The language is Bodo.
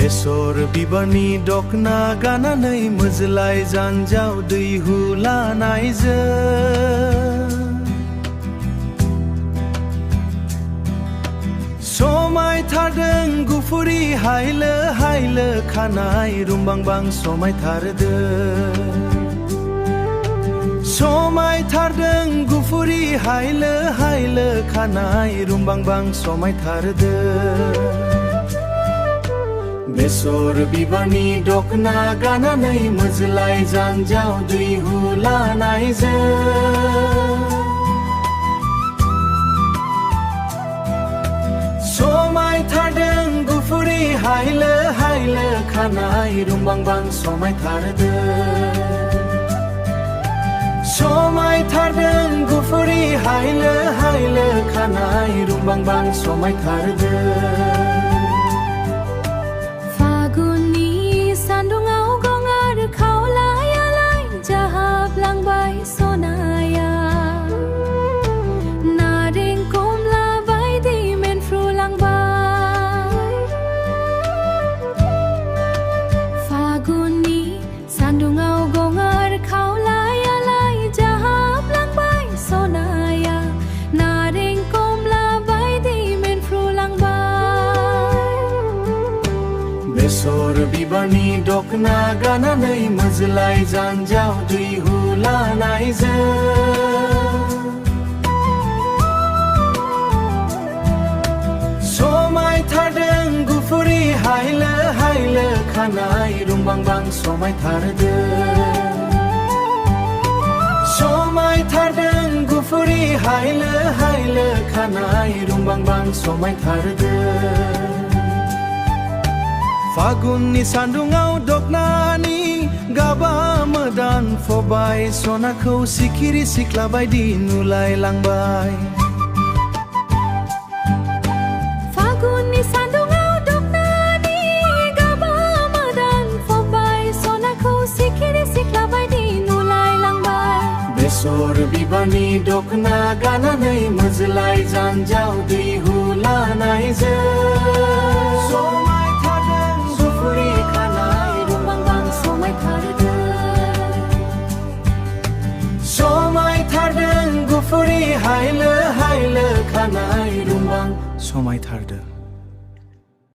बेसर बिबारनि दखना गाननानै मोज्लाय जानजाव दैहु लानायजों समायथारदों गुफुरि हायलो हायलो खानाय रुमबांबां समायथारदों समायथारदों गुफुरि हायलो हायलो खानाय रुमबांबां समायथारदों बेसर बिबारनि दखना गाननानै मोज्लाय जानजाव दैहु लानायजों समायथारदों गुफुरि हायलो हायलो खानाय रुमबांबां समायथारदों समायथारदों गुफुरि हायलो हायलो खानाय रुमबांबां समायथारदों फागुननि सान्दुङाव गंगार खावलायालाय जाहाबलांबाय सनाया नारें कमला बायदि मेनफ्रुलांबाय फागुननि सान्दुङाव गंगार खावलायालाय जाहाबलांबाय सनाया नारें कमला बायदि मेनफ्रुलांबाय बेसर बिबारनि दखना गाननानै मोज्लाय जानजाव दैहु लानायजों समायथारदों गुफुरि हायलो हायलो खानाय रुमबांबां समायथारदों समायथारदों गुफुरि हायलो हायलो खानाय रुमबांबां समायथारदों फागुननि सान्दुङाव दखनानि गाबा मोदानफबाय सनाखौ सिखिरि सिख्ला बायदि नुलायलांबाय फागुननि सान्दुङाव दखनानि गाबा मोदानफबाय सनाखौ सिखिरि सिख्ला बायदि नुलायलांबाय बेसर बिबारनि दखना गाननानै मोज्लाय जानजाव दैहु लानायजों समायथारदों गुफुरि हायलो हायलो खानाय रुमबां समायथारदों।